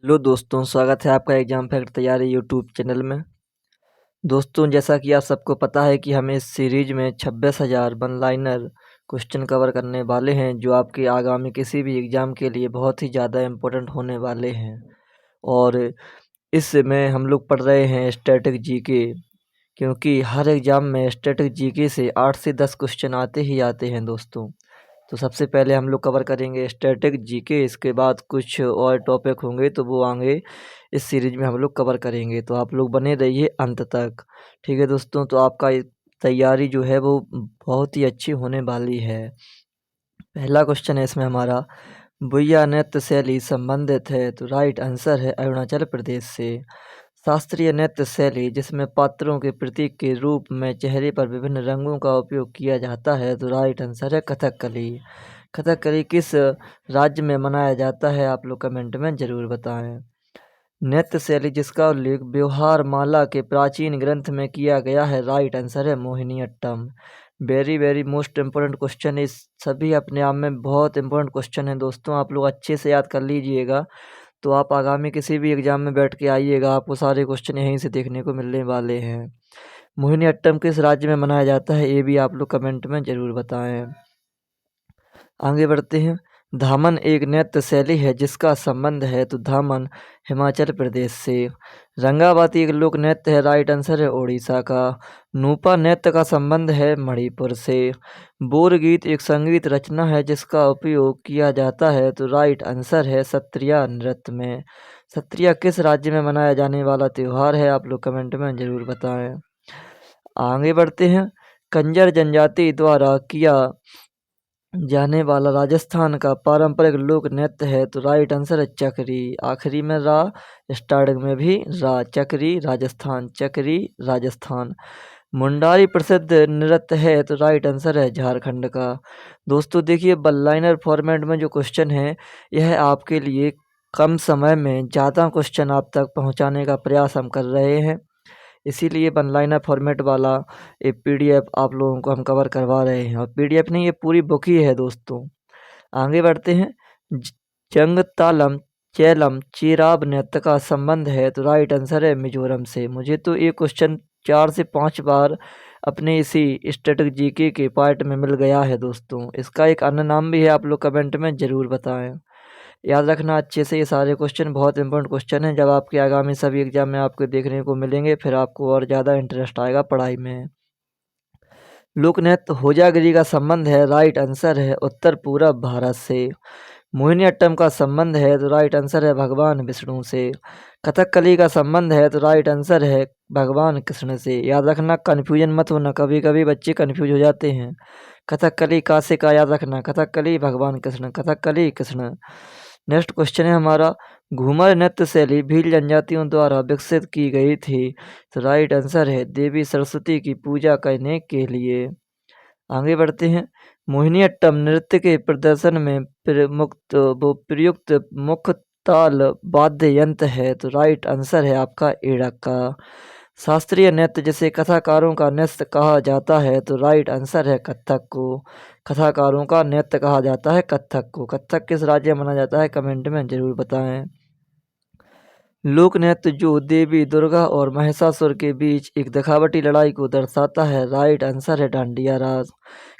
Hello दोस्तों, स्वागत है आपका एग्जाम फैक्ट तैयारी यूट्यूब चैनल में। दोस्तों, जैसा कि आप सबको पता है कि हम इस सीरीज में 26,000 वन लाइनर क्वेश्चन कवर करने वाले हैं, जो आपके आगामी किसी भी एग्ज़ाम के लिए बहुत ही ज़्यादा इम्पोर्टेंट होने वाले हैं। और इसमें हम लोग पढ़ रहे हैं स्टैटिक जीके, क्योंकि हर एग्ज़ाम में स्टैटिक जीके से 8 से 10 क्वेश्चन आते ही आते हैं दोस्तों। तो सबसे पहले हम लोग कवर करेंगे स्टैटिक जीके, इसके बाद कुछ और टॉपिक होंगे तो वो आगे इस सीरीज में हम लोग कवर करेंगे। तो आप लोग बने रहिए अंत तक। ठीक है दोस्तों, तो आपका ये तैयारी जो है वो बहुत ही अच्छी होने वाली है। पहला क्वेश्चन है इसमें हमारा, भुइया नृत्य शैली संबंधित है, तो राइट आंसर है अरुणाचल प्रदेश से। शास्त्रीय नृत्य शैली जिसमें पात्रों के प्रतीक के रूप में चेहरे पर विभिन्न रंगों का उपयोग किया जाता है, तो राइट आंसर है कथकली। कथकली किस राज्य में मनाया जाता है, आप लोग कमेंट में ज़रूर बताएं। नृत्य शैली जिसका उल्लेख व्यवहार माला के प्राचीन ग्रंथ में किया गया है, राइट आंसर है Mohiniyattam. Very very most important question है, सभी अपने आप में बहुत इंपॉर्टेंट क्वेश्चन है दोस्तों, आप लोग अच्छे से याद कर लीजिएगा। तो आप आगामी किसी भी एग्जाम में बैठ के आइएगा, आपको सारे क्वेश्चन यहीं से देखने को मिलने वाले हैं। मोहिनीअट्टम किस राज्य में मनाया जाता है, ये भी आप लोग कमेंट में ज़रूर बताएं। आगे बढ़ते हैं। धामन एक नृत्य शैली है जिसका संबंध है, तो धामन हिमाचल प्रदेश से। रंगाबाती एक लोक नृत्य है, राइट आंसर है उड़ीसा का। नूपा नृत्य का संबंध है मणिपुर से। बोर गीत एक संगीत रचना है जिसका उपयोग किया जाता है, तो राइट आंसर है सत्रिया नृत्य में। सत्रिया किस राज्य में मनाया जाने वाला त्यौहार है, आप लोग कमेंट में जरूर बताएं। आगे बढ़ते हैं। कंजर जनजाति द्वारा किया जाने वाला राजस्थान का पारंपरिक लोक नृत्य है, तो राइट आंसर है चकरी। आखिरी में रा, स्टार्टिंग में भी रा। चकरी राजस्थान, चकरी राजस्थान। मुंडारी प्रसिद्ध नृत्य है, तो राइट आंसर है झारखंड का। दोस्तों देखिए, वन लाइनर फॉर्मेट में जो क्वेश्चन है, यह आपके लिए कम समय में ज़्यादा क्वेश्चन आप तक पहुंचाने का प्रयास हम कर रहे हैं, इसीलिए वन लाइनर फॉर्मेट वाला ये पीडीएफ आप लोगों को हम कवर करवा रहे हैं। और पीडीएफ नहीं, ये पूरी बुक ही है दोस्तों। आगे बढ़ते हैं। जंग तालम चेलम चीराब नृत्य का संबंध है, तो राइट आंसर है मिजोरम से। मुझे तो ये क्वेश्चन 4 से 5 बार अपने इसी स्टैटिक जीके के पार्ट में मिल गया है दोस्तों। इसका एक अन्य नाम भी है, आप लोग कमेंट में ज़रूर बताएं। याद रखना अच्छे से, ये सारे क्वेश्चन बहुत इंपॉर्टेंट क्वेश्चन हैं, जब आपके आगामी सभी एग्जाम में आपको देखने को मिलेंगे, फिर आपको और ज़्यादा इंटरेस्ट आएगा पढ़ाई में। लोक नृत्य होजागिरी का संबंध है, राइट आंसर है उत्तर पूरब भारत से। मोहिनीअट्टम का संबंध है, तो राइट आंसर है भगवान विष्णु से। कथकली का संबंध है, तो राइट आंसर है भगवान कृष्ण से। याद रखना, कन्फ्यूजन मत होना, कभी कभी बच्चे कन्फ्यूज हो जाते हैं। कथकली का से का याद रखना, कथकली भगवान कृष्ण, कथकली कृष्ण। नेक्स्ट क्वेश्चन है हमारा, घूमर नृत्य शैली भील जनजातियों द्वारा विकसित की गई थी, तो राइट आंसर है देवी सरस्वती की पूजा करने के लिए। आगे बढ़ते हैं। मोहिनीअट्टम नृत्य के प्रदर्शन में प्रयुक्त मुख्य ताल वाद्य यंत्र है, तो राइट आंसर है आपका एड़का। शास्त्रीय नृत्य जिसे कथाकारों का नृत्य कहा जाता है, तो राइट आंसर है कथक को। कथाकारों का नृत्य कहा जाता है कथक को। कथक किस राज्य में माना जाता है, कमेंट में जरूर बताएं। लोक नृत्य जो देवी दुर्गा और महिषासुर के बीच एक दिखावटी लड़ाई को दर्शाता है, राइट आंसर है डांडिया रास।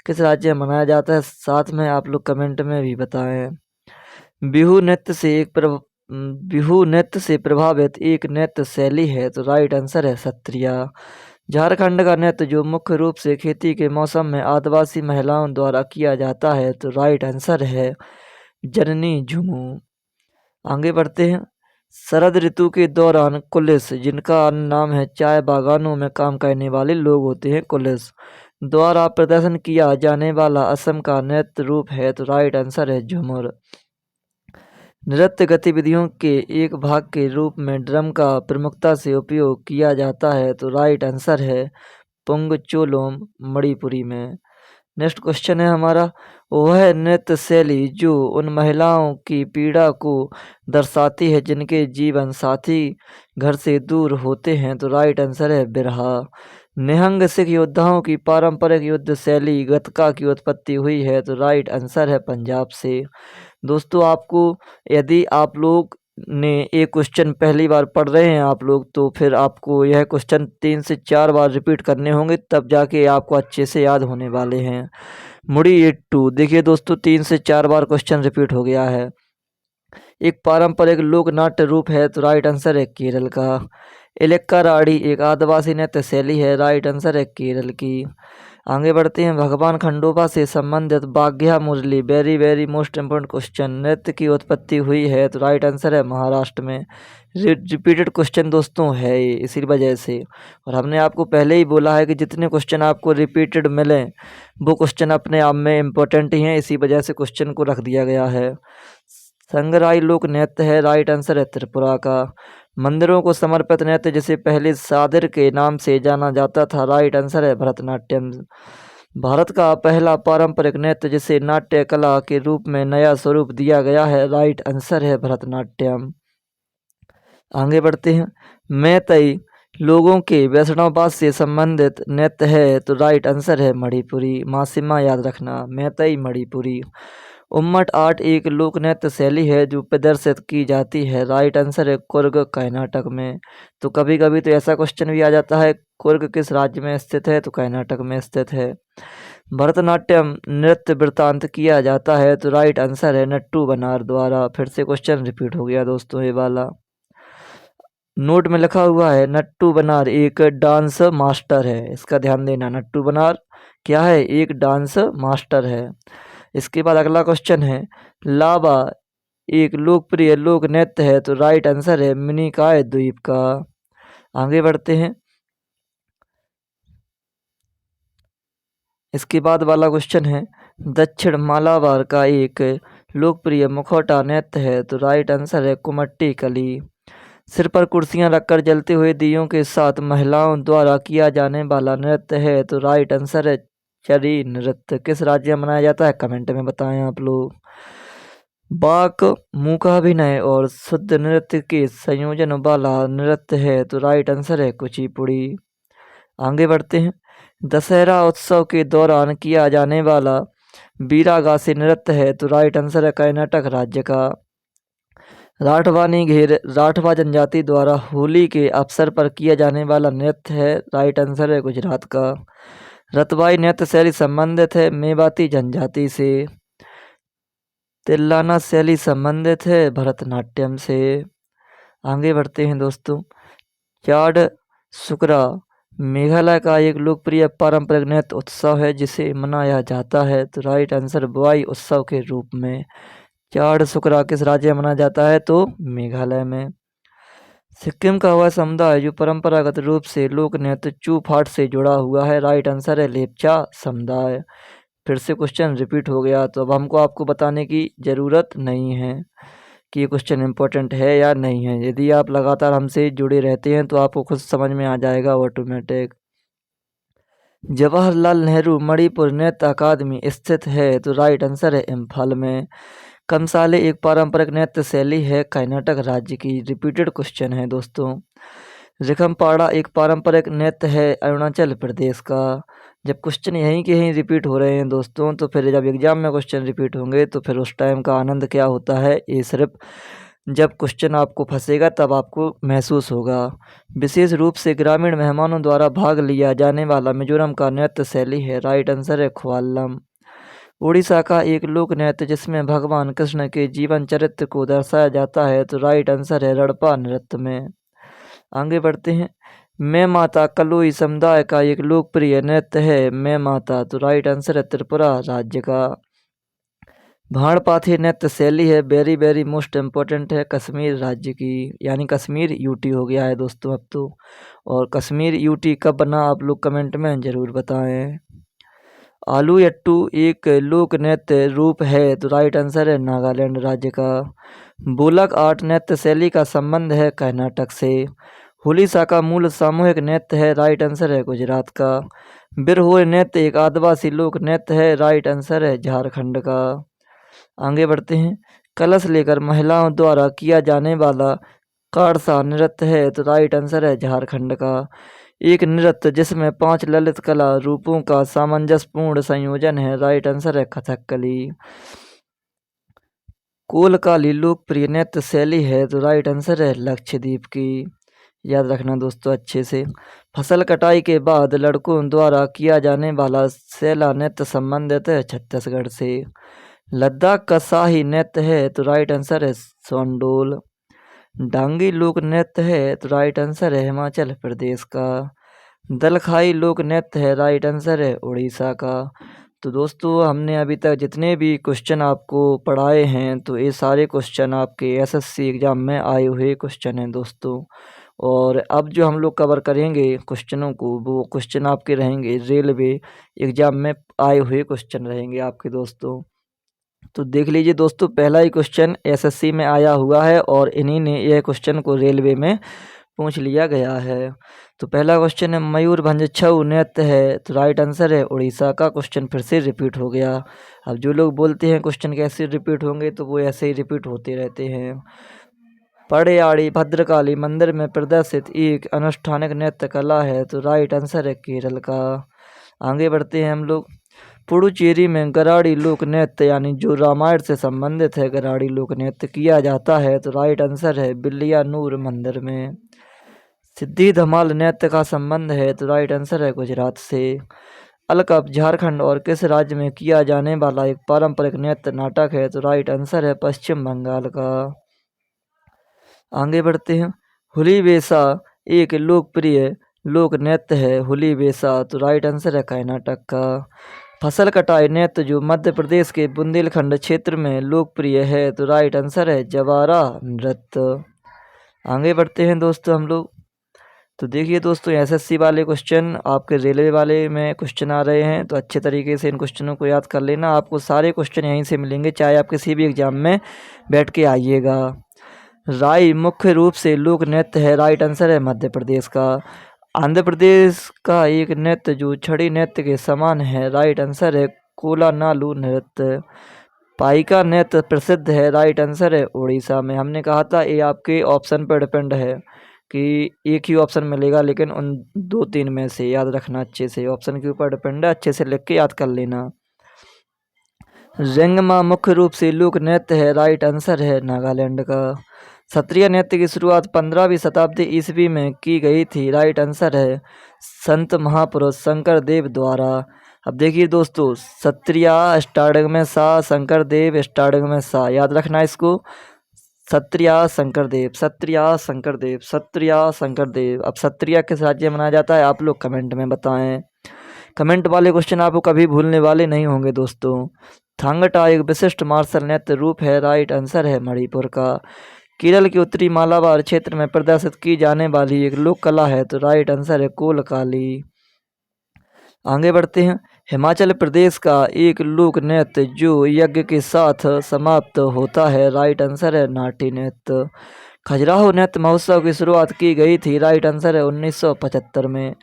किस राज्य में मनाया जाता है, साथ में आप लोग कमेंट में भी बताएं। बिहू नृत्य से प्रभावित एक नृत्य शैली है, तो राइट आंसर है सत्रिया। झारखंड का नृत्य जो मुख्य रूप से खेती के मौसम में आदिवासी महिलाओं द्वारा किया जाता है, तो राइट आंसर है जननी झुमू। आगे बढ़ते हैं। शरद ऋतु के दौरान कुलिस, जिनका अन्य नाम है चाय बागानों में काम करने वाले लोग होते हैं कुलिस, द्वारा प्रदर्शन किया जाने वाला असम का नृत्य रूप है, तो राइट आंसर है झूमर। नृत्य गतिविधियों के एक भाग के रूप में ड्रम का प्रमुखता से उपयोग किया जाता है, तो राइट आंसर है पुंगचोलोम मणिपुरी में। नेक्स्ट क्वेश्चन है हमारा, वह नृत्य शैली जो उन महिलाओं की पीड़ा को दर्शाती है जिनके जीवन साथी घर से दूर होते हैं, तो राइट आंसर है बिरहा। निहंग सिख योद्धाओं की पारंपरिक युद्ध शैली गतका की उत्पत्ति हुई है, तो राइट आंसर है पंजाब से। दोस्तों आपको, यदि आप लोग ने एक क्वेश्चन पहली बार पढ़ रहे हैं आप लोग, तो फिर आपको यह क्वेश्चन 3 से 4 बार रिपीट करने होंगे, तब जाके आपको अच्छे से याद होने वाले हैं। मुड़ी 82 देखिए दोस्तों, 3 से 4 बार क्वेश्चन रिपीट हो गया है। एक पारंपरिक लोक नाट्य रूप है, तो राइट आंसर है केरल का। इलेक्काराडी एक आदिवासी नृत्य शैली है, राइट आंसर है केरल की। आगे बढ़ते हैं, भगवान खंडोबा से संबंधित बाग्या Murali, very very most important question, नृत्य की उत्पत्ति हुई है, तो राइट आंसर है महाराष्ट्र में। रिपीटेड क्वेश्चन दोस्तों है ये, इसी वजह से। और हमने आपको पहले ही बोला है कि जितने क्वेश्चन आपको रिपीटेड मिले वो क्वेश्चन अपने आप में इम्पोर्टेंट ही हैं, इसी वजह से क्वेश्चन को रख दिया गया है। संगराई लोक नृत्य है, राइट आंसर है त्रिपुरा का। मंदिरों को समर्पित नृत्य जिसे पहले सादिर के नाम से जाना जाता था, राइट आंसर है भरतनाट्यम। भारत का पहला पारंपरिक नृत्य जिसे नाट्य कला के रूप में नया स्वरूप दिया गया है, राइट आंसर है भरतनाट्यम। आगे बढ़ते हैं, मैतई लोगों के वैष्णववाद से संबंधित नृत्य है, तो राइट आंसर है मणिपुरी। मासिमा याद रखना, मैतई मणिपुरी। उम्मट आर्ट एक लोक नृत्य शैली है जो प्रदर्शित की जाती है, राइट आंसर है कुर्ग कर्नाटक में। तो कभी कभी तो ऐसा क्वेश्चन भी आ जाता है, कुर्ग किस राज्य में स्थित है, तो कर्नाटक में स्थित है। भरतनाट्यम नृत्य वृत्तांत किया जाता है, तो राइट आंसर है नट्टू बनार द्वारा। फिर से क्वेश्चन रिपीट हो गया दोस्तों ये वाला। नोट में लिखा हुआ है नट्टू बनार एक डांस मास्टर है, इसका ध्यान देना। नट्टू बनार क्या है, एक डांस मास्टर है। इसके बाद अगला क्वेश्चन है, लाबा एक लोकप्रिय लोक नृत्य है, तो राइट आंसर है मिनिकॉय द्वीप का। आगे बढ़ते हैं, इसके बाद वाला क्वेश्चन है, दक्षिण मालाबार का एक लोकप्रिय मुखौटा नृत्य है, तो राइट आंसर है कुमट्टी कली। सिर पर कुर्सियां रखकर जलते हुए दियों के साथ महिलाओं द्वारा किया जाने वाला नृत्य है, तो राइट आंसर है चरी नृत्य। किस राज्य में मनाया जाता है, कमेंट में बताएं आप लोग। बाक मूकाभिनय और शुद्ध नृत्य के संयोजन वाला नृत्य है, तो राइट आंसर है कुचिपुड़ी। आगे बढ़ते हैं, दशहरा उत्सव के दौरान किया जाने वाला बीरागासी नृत्य है, तो राइट आंसर है कर्नाटक राज्य का। राठवा जनजाति द्वारा होली के अवसर पर किया जाने वाला नृत्य है, राइट आंसर है गुजरात का। रतबाई नृत्य शैली संबंधित है मेवाती जनजाति से। तिल्लाना शैली संबंधित है भरतनाट्यम से। आगे बढ़ते हैं दोस्तों, चाड सुकरा मेघालय का एक लोकप्रिय पारंपरिक नृत्य उत्सव है जिसे मनाया जाता है, तो राइट आंसर बुआई उत्सव के रूप में। चाड सुकरा किस राज्य में मनाया जाता है, तो मेघालय में। सिक्किम का वह समुदाय जो परंपरागत रूप से लोक नृत्य चूफाट से जुड़ा हुआ है, राइट आंसर है लेपचा समुदाय। फिर से क्वेश्चन रिपीट हो गया, तो अब हमको आपको बताने की ज़रूरत नहीं है कि ये क्वेश्चन इम्पोर्टेंट है या नहीं है। यदि आप लगातार हमसे जुड़े रहते हैं तो आपको खुद समझ में आ जाएगा ऑटोमेटिक। जवाहरलाल नेहरू मणिपुर नृत्य अकादमी स्थित है, तो राइट आंसर है इम्फाल में। कमसाले एक पारंपरिक नृत्य शैली है कर्नाटक राज्य की। रिपीटेड क्वेश्चन है दोस्तों। रिखमपाड़ा एक पारंपरिक नृत्य है अरुणाचल प्रदेश का। जब क्वेश्चन यहीं के यहीं रिपीट हो रहे हैं दोस्तों, तो फिर जब एग्जाम में क्वेश्चन रिपीट होंगे तो फिर उस टाइम का आनंद क्या होता है, ये सिर्फ जब क्वेश्चन आपको फंसेगा तब आपको महसूस होगा। विशेष रूप से ग्रामीण मेहमानों द्वारा भाग लिया जाने वाला मिजोरम का नृत्य शैली है, राइट आंसर है ख्वाल्लम। उड़ीसा का एक लोक नृत्य जिसमें भगवान कृष्ण के जीवन चरित्र को दर्शाया जाता है, तो राइट आंसर है रड़पा नृत्य में। आगे बढ़ते हैं, मैं माता कलोई समुदाय का एक लोकप्रिय नृत्य है मैं माता, तो राइट आंसर है त्रिपुरा राज्य का। भाड़पाथी नृत्य शैली है वेरी वेरी मोस्ट इम्पोर्टेंट है कश्मीर राज्य की, यानी कश्मीर यूटी हो गया है दोस्तों अब तो। और कश्मीर यूटी कब बना आप लोग कमेंट में ज़रूर बताएं। आलू यट्टू एक लोक नृत्य रूप है, तो राइट आंसर है नागालैंड राज्य का। बोलक आर्ट नृत्य शैली का संबंध है कर्नाटक से। होलीसा का मूल सामूहिक नृत्य है, राइट आंसर है गुजरात का। बिरहोर नृत्य एक आदिवासी लोक नृत्य है, राइट आंसर है झारखंड का। आगे बढ़ते हैं, कलश लेकर महिलाओं द्वारा किया जाने वाला कारसा नृत्य है, तो राइट आंसर है झारखंड का। एक नृत्य जिसमें 5 ललित कला रूपों का सामंजस्यपूर्ण संयोजन है, राइट आंसर है कथकली। कोलकाली लोकप्रिय नृत्य शैली है, तो राइट आंसर है लक्षद्वीप की। याद रखना दोस्तों अच्छे से। फसल कटाई के बाद लड़कों द्वारा किया जाने वाला सैला नृत्य संबंधित है छत्तीसगढ़ से। लद्दाख का शाही नृत्य है, तो राइट आंसर है सोंडोल। डांगी लोक नृत्य है, तो राइट आंसर है हिमाचल प्रदेश का। दलखाई लोक नृत्य है, राइट आंसर है उड़ीसा का। तो दोस्तों हमने अभी तक जितने भी क्वेश्चन आपको पढ़ाए हैं, तो ये सारे क्वेश्चन आपके एसएससी एग्ज़ाम में आए हुए क्वेश्चन हैं दोस्तों। और अब जो हम लोग कवर करेंगे क्वेश्चनों को, वो क्वेश्चन आपके रहेंगे रेलवे एग्ज़ाम में आए हुए क्वेश्चन रहेंगे आपके दोस्तों। तो देख लीजिए दोस्तों, पहला ही क्वेश्चन एसएससी में आया हुआ है और इन्हीं ने यह क्वेश्चन को रेलवे में पूछ लिया गया है। तो पहला क्वेश्चन है मयूरभंज छऊ नृत्य है, तो राइट आंसर है उड़ीसा का। क्वेश्चन फिर से रिपीट हो गया। अब जो लोग बोलते हैं क्वेश्चन कैसे रिपीट होंगे, तो वो ऐसे ही रिपीट होते रहते हैं। पड़याड़ी भद्रकाली मंदिर में प्रदर्शित एक अनुष्ठानिक नृत्य कला है, तो राइट आंसर है केरल का। आगे बढ़ते हैं हम लोग। पुडुचेरी में गराड़ी लोक नृत्य यानी जो रामायण से संबंधित है, गराड़ी लोक नृत्य किया जाता है, तो राइट आंसर है बिल्लियानूर मंदिर में। सिद्धि धमाल नृत्य का संबंध है, तो राइट आंसर है गुजरात से। अलकप झारखंड और किस राज्य में किया जाने वाला एक पारंपरिक नृत्य नाटक है, तो राइट आंसर है पश्चिम बंगाल का। आगे बढ़ते हैं। हुली वेशा एक लोकप्रिय लोक नृत्य है, हुली वेशा, तो राइट आंसर है कर्नाटक का। फसल कटाई नृत्य जो मध्य प्रदेश के बुंदेलखंड क्षेत्र में लोकप्रिय है, तो राइट आंसर है जवारा नृत्य। आगे बढ़ते हैं दोस्तों हम लोग। तो देखिए दोस्तों, एसएससी वाले क्वेश्चन आपके रेलवे वाले में क्वेश्चन आ रहे हैं, तो अच्छे तरीके से इन क्वेश्चनों को याद कर लेना। आपको सारे क्वेश्चन यहीं से मिलेंगे, चाहे आप किसी भी एग्जाम में बैठ के आइएगा। राई मुख्य रूप से लोक नृत्य है, राइट आंसर है मध्य प्रदेश का। आंध्र प्रदेश का एक नृत्य जो छड़ी नृत्य के समान है, राइट आंसर है कोलानालू नृत्य। पाइका नृत्य प्रसिद्ध है, राइट आंसर है उड़ीसा में। हमने कहा था ये आपके ऑप्शन पर डिपेंड है कि एक ही ऑप्शन मिलेगा, लेकिन उन 2-3 में से याद रखना अच्छे से, ऑप्शन के ऊपर डिपेंड है, अच्छे से लिख के याद कर लेना। रेंगमा मुख्य रूप से लोक नृत्य है, राइट आंसर है नागालैंड का। क्षत्रिय नृत्य की शुरुआत 15वीं शताब्दी ईस्वी में की गई थी, राइट आंसर है संत महापुरुष शंकर देव द्वारा। अब देखिए दोस्तों, क्षत्रिया स्टार्टिंग में सा, शंकर देव स्टार्टिंग में सा, याद रखना इसको। क्षत्रिया शंकर देव, क्षत्रिया शंकर देव, क्षत्रिया शंकर देव। अब क्षत्रिया किस राज्य में मनाया जाता है, आप लोग कमेंट में बताएं। कमेंट वाले क्वेश्चन आपको कभी भूलने वाले नहीं होंगे दोस्तों। थांगटा एक विशिष्ट मार्शल नृत्य रूप है, राइट आंसर है मणिपुर का। केरल के उत्तरी मालाबार क्षेत्र में प्रदर्शित की जाने वाली एक लोक कला है, तो राइट आंसर है कोलकाली। आगे बढ़ते हैं। हिमाचल प्रदेश का एक लोक नृत्य जो यज्ञ के साथ समाप्त होता है, राइट आंसर है नाट्य नृत्य। खजुराहो नृत्य महोत्सव की शुरुआत की गई थी, राइट आंसर है 1975 में।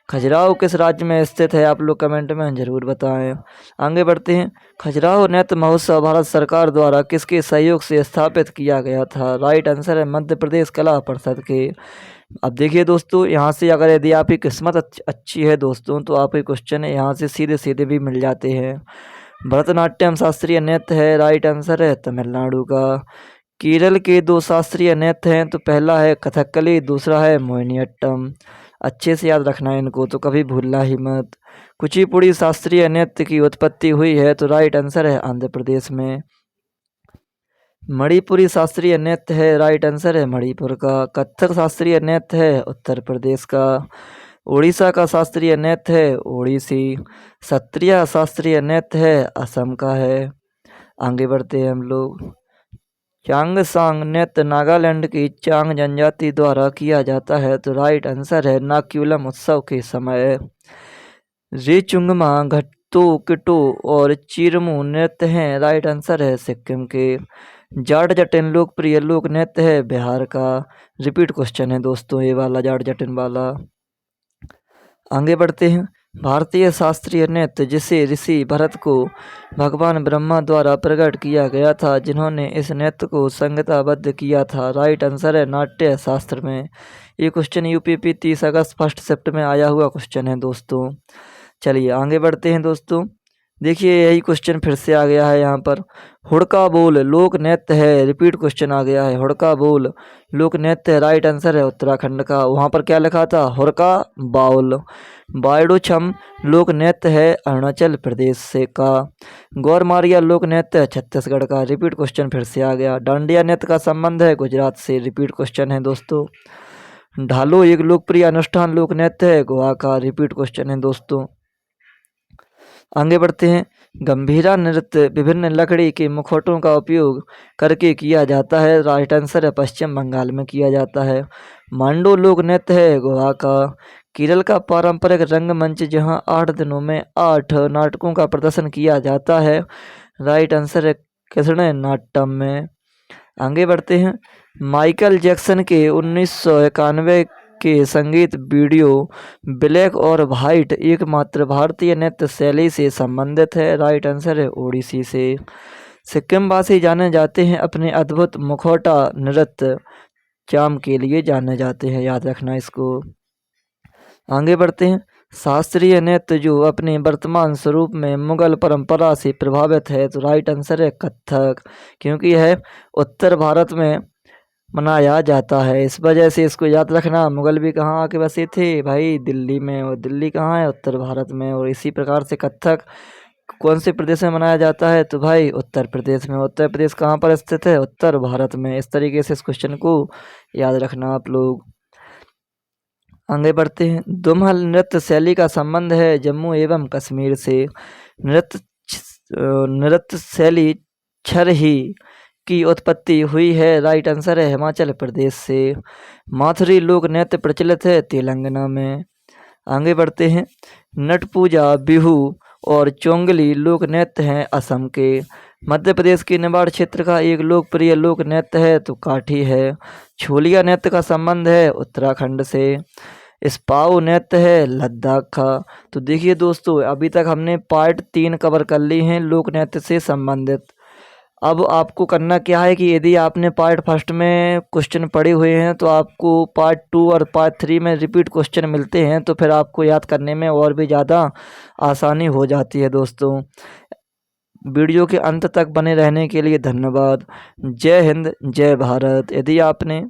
खजुराहो किस राज्य में स्थित है, आप लोग कमेंट में जरूर बताएं। आगे बढ़ते हैं। खजुराहो नृत्य महोत्सव भारत सरकार द्वारा किसके सहयोग से स्थापित किया गया था, राइट आंसर है मध्य प्रदेश कला परिषद के। अब देखिए दोस्तों, यहाँ से अगर यदि आपकी किस्मत अच्छी है दोस्तों, तो आपके क्वेश्चन यहाँ से सीधे सीधे भी मिल जाते हैं। भरतनाट्यम शास्त्रीय नृत्य है, राइट आंसर है तमिलनाडु का। केरल के 2 शास्त्रीय नृत्य हैं, तो पहला है कथकली, दूसरा है मोहिनीअट्टम। अच्छे से याद रखना है इनको, तो कभी भूलना ही मत। कुचिपुड़ी शास्त्रीय नृत्य की उत्पत्ति हुई है, तो राइट आंसर है आंध्र प्रदेश में। मणिपुरी शास्त्रीय नृत्य है, राइट आंसर है मणिपुर का। कथक शास्त्रीय नृत्य है उत्तर प्रदेश का। उड़ीसा का शास्त्रीय नृत्य है ओडिसी। सत्रिया शास्त्रीय नृत्य है असम का है। आगे बढ़ते हैं हम लोग। चांगसांग नृत्य नागालैंड की चांग जनजाति द्वारा किया जाता है, तो राइट आंसर है नाक्यूलम उत्सव के समय। रेचुंगमा घट्टो किटो और चिरमू नृत्य हैं, राइट आंसर है सिक्किम के। जाट जटिन लोकप्रिय लोक नृत्य है बिहार का। रिपीट क्वेश्चन है दोस्तों ये वाला, जाट जटिन वाला। आगे बढ़ते हैं। भारतीय शास्त्रीय नृत्य जिसे ऋषि भरत को भगवान ब्रह्मा द्वारा प्रकट किया गया था, जिन्होंने इस नृत्य को संहिताबद्ध किया था, राइट आंसर है नाट्य शास्त्र में। ये क्वेश्चन यूपीपी 30 अगस्त फर्स्ट शिफ्ट में आया हुआ क्वेश्चन है दोस्तों। चलिए आगे बढ़ते हैं दोस्तों। देखिए यही क्वेश्चन फिर से आ गया है यहाँ पर। हुड़का बोल लोक नृत्य है, रिपीट क्वेश्चन आ गया है। हुड़का बोल लोक नृत्य राइट आंसर है उत्तराखंड का। वहाँ पर क्या लिखा था? हुड़का बाउल। बायडो छम लोक नृत्य है अरुणाचल प्रदेश से का। गौरमारिया लोक नृत्य है छत्तीसगढ़ का। रिपीट क्वेश्चन फिर से आ गया। डांडिया नृत्य का संबंध है गुजरात से। रिपीट क्वेश्चन है दोस्तों। ढालो एक लोकप्रिय अनुष्ठान लोक नृत्य है गोवा का। रिपीट क्वेश्चन है दोस्तों। आगे बढ़ते हैं। गंभीरा नृत्य विभिन्न लकड़ी के मुखौटों का उपयोग करके किया जाता है। राइट आंसर है पश्चिम बंगाल में किया जाता है। मांडो लोक नृत्य है गोवा का। केरल का पारंपरिक रंगमंच जहां 8 दिनों में 8 नाटकों का प्रदर्शन किया जाता है। राइट आंसर है कृष्ण नाट्यम में। आगे बढ़ते हैं। माइकल जैक्सन के 1991 के संगीत वीडियो ब्लैक और वाइट एकमात्र भारतीय नृत्य शैली से संबंधित है। राइट आंसर है ओडिसी से। सिक्किम वासी जाने जाते हैं अपने अद्भुत मुखौटा नृत्य चाम के लिए जाने जाते हैं, याद रखना इसको। आगे बढ़ते हैं। शास्त्रीय नृत्य जो अपने वर्तमान स्वरूप में मुगल परंपरा से प्रभावित है, तो राइट आंसर है कथक, क्योंकि यह उत्तर भारत में मनाया जाता है। इस वजह से इसको याद रखना। मुगल भी कहाँ आके बसे थे भाई? दिल्ली में। और दिल्ली कहाँ है? उत्तर भारत में। और इसी प्रकार से कथक कौन से प्रदेश में मनाया जाता है? तो भाई उत्तर प्रदेश में। उत्तर प्रदेश कहाँ पर स्थित है? उत्तर भारत में। इस तरीके से इस क्वेश्चन को याद रखना आप लोग। आगे बढ़ते हैं। दुम्हल नृत्य शैली का संबंध है जम्मू एवं कश्मीर से। नृत्य शैली छरही की उत्पत्ति हुई है। राइट आंसर है हिमाचल प्रदेश से। माथुरी लोक नृत्य प्रचलित है तेलंगाना में। आगे बढ़ते हैं। नट पूजा, बिहू और चोंगली लोक नृत्य हैं असम के। मध्य प्रदेश के निवाड़ क्षेत्र का एक लोकप्रिय लोक नृत्य है तो काठी है। छोलिया नृत्य का संबंध है उत्तराखंड से। स्पाऊ नृत्य है लद्दाख का। तो देखिए दोस्तों, अभी तक हमने पार्ट 3 कवर कर ली हैं लोक नृत्य से संबंधित। अब आपको करना क्या है कि यदि आपने पार्ट फर्स्ट में क्वेश्चन पढ़े हुए हैं तो आपको पार्ट 2 और पार्ट 3 में रिपीट क्वेश्चन मिलते हैं, तो फिर आपको याद करने में और भी ज़्यादा आसानी हो जाती है दोस्तों। वीडियो के अंत तक बने रहने के लिए धन्यवाद। जय हिंद, जय भारत। यदि आपने